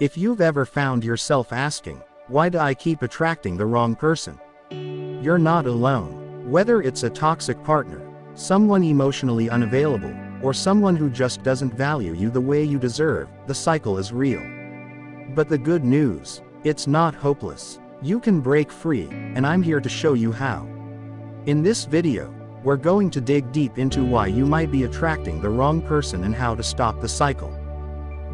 If you've ever found yourself asking, why do I keep attracting the wrong person? You're not alone. Whether it's a toxic partner, someone emotionally unavailable, or someone who just doesn't value you the way you deserve, the cycle is real. But the good news, it's not hopeless. You can break free, and I'm here to show you how. In this video, we're going to dig deep into why you might be attracting the wrong person and how to stop the cycle.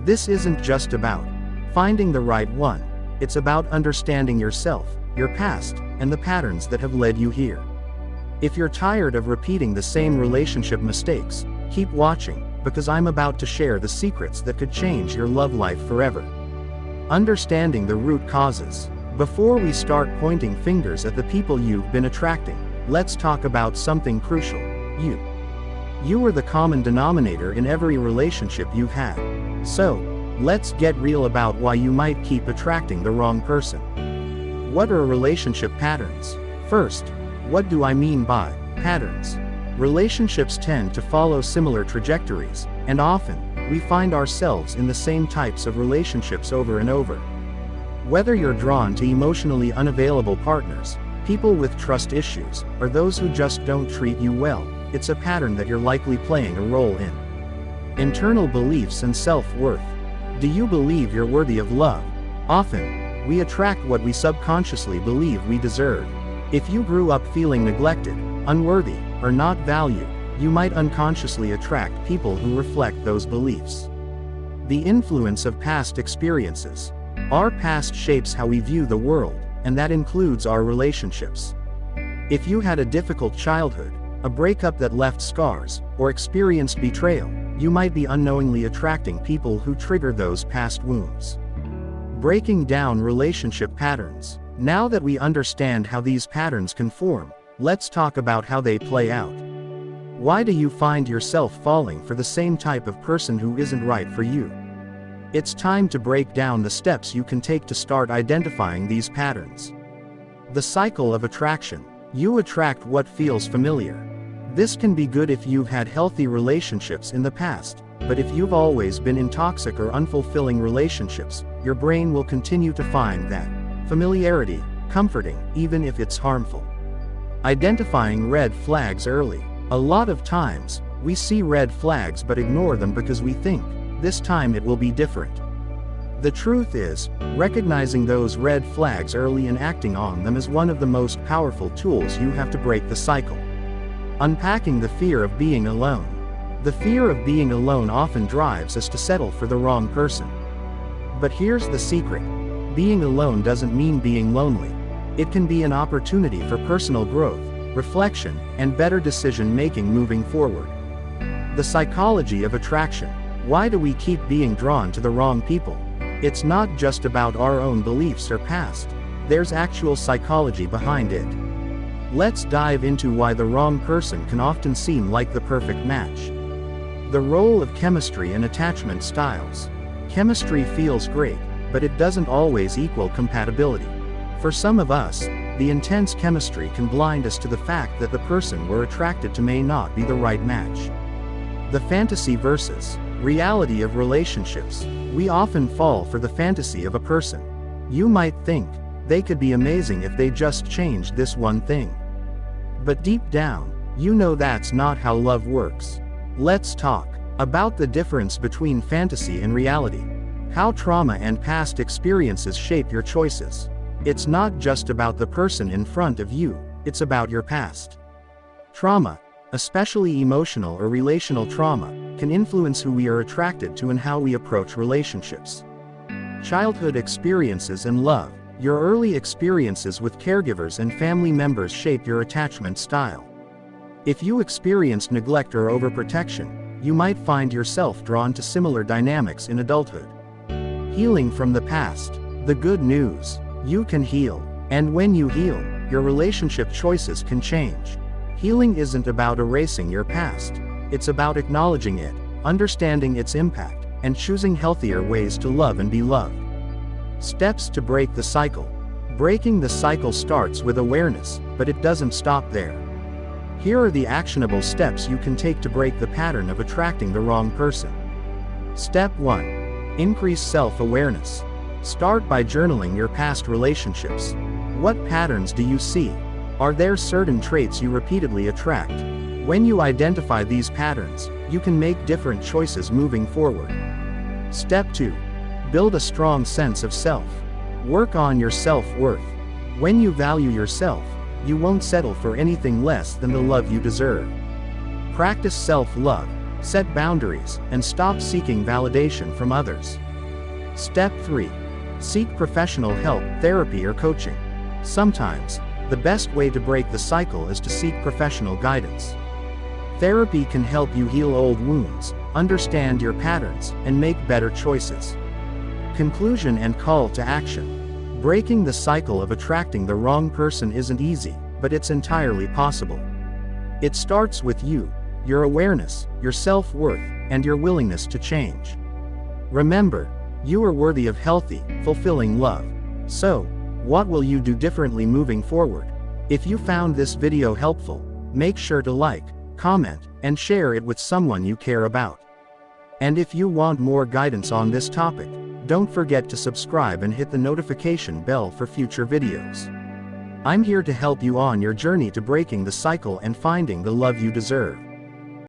This isn't just about finding the right one, it's about understanding yourself, your past, and the patterns that have led you here. If you're tired of repeating the same relationship mistakes, keep watching, because I'm about to share the secrets that could change your love life forever. Understanding the root causes. Before we start pointing fingers at the people you've been attracting, let's talk about something crucial. You are the common denominator in every relationship you've had. So, let's get real about why you might keep attracting the wrong person. What are relationship patterns? First, what do I mean by patterns? Relationships tend to follow similar trajectories, and often, we find ourselves in the same types of relationships over and over. Whether you're drawn to emotionally unavailable partners, people with trust issues, or those who just don't treat you well, it's a pattern that you're likely playing a role in. Internal beliefs and self-worth. Do you believe you're worthy of love? Often, we attract what we subconsciously believe we deserve. If you grew up feeling neglected, unworthy, or not valued, you might unconsciously attract people who reflect those beliefs. The influence of past experiences. Our past shapes how we view the world, and that includes our relationships. If you had a difficult childhood, a breakup that left scars, or experienced betrayal, you might be unknowingly attracting people who trigger those past wounds. Breaking down relationship patterns. Now that we understand how these patterns can form, let's talk about how they play out. Why do you find yourself falling for the same type of person who isn't right for you? It's time to break down the steps you can take to start identifying these patterns. The cycle of attraction. You attract what feels familiar. This can be good if you've had healthy relationships in the past, but if you've always been in toxic or unfulfilling relationships, your brain will continue to find that familiarity comforting, even if it's harmful. Identifying red flags early. A lot of times, we see red flags but ignore them because we think, this time it will be different. The truth is, recognizing those red flags early and acting on them is one of the most powerful tools you have to break the cycle. Unpacking the fear of being alone. The fear of being alone often drives us to settle for the wrong person. But here's the secret. Being alone doesn't mean being lonely. It can be an opportunity for personal growth, reflection, and better decision-making moving forward. The psychology of attraction. Why do we keep being drawn to the wrong people? It's not just about our own beliefs or past. There's actual psychology behind it. Let's dive into why the wrong person can often seem like the perfect match. The role of chemistry and attachment styles. Chemistry feels great, but it doesn't always equal compatibility. For some of us, the intense chemistry can blind us to the fact that the person we're attracted to may not be the right match. The fantasy versus reality of relationships. We often fall for the fantasy of a person. You might think, they could be amazing if they just changed this one thing. But deep down, you know that's not how love works. Let's talk about the difference between fantasy and reality. How trauma and past experiences shape your choices. It's not just about the person in front of you, it's about your past. Trauma, especially emotional or relational trauma, can influence who we are attracted to and how we approach relationships. Childhood experiences and love. Your early experiences with caregivers and family members shape your attachment style. If you experienced neglect or overprotection, you might find yourself drawn to similar dynamics in adulthood. Healing from the past. The good news. You can heal. And when you heal, your relationship choices can change. Healing isn't about erasing your past. It's about acknowledging it, understanding its impact, and choosing healthier ways to love and be loved. Steps to break the cycle. Breaking the cycle starts with awareness, but it doesn't stop there. Here are the actionable steps you can take to break the pattern of attracting the wrong person. Step 1. Increase self-awareness. Start by journaling your past relationships. What patterns do you see? Are there certain traits you repeatedly attract? When you identify these patterns, you can make different choices moving forward. Step 2. Build a strong sense of self. Work on your self-worth. When you value yourself, you won't settle for anything less than the love you deserve. Practice self-love, set boundaries, and stop seeking validation from others. Step 3. Seek professional help, therapy or coaching. Sometimes, the best way to break the cycle is to seek professional guidance. Therapy can help you heal old wounds, understand your patterns, and make better choices. Conclusion and call to action. Breaking the cycle of attracting the wrong person isn't easy, but it's entirely possible. It starts with you, your awareness, your self-worth, and your willingness to change. Remember, you are worthy of healthy, fulfilling love. So, what will you do differently moving forward? If you found this video helpful, make sure to like, comment, and share it with someone you care about. And if you want more guidance on this topic, don't forget to subscribe and hit the notification bell for future videos. I'm here to help you on your journey to breaking the cycle and finding the love you deserve.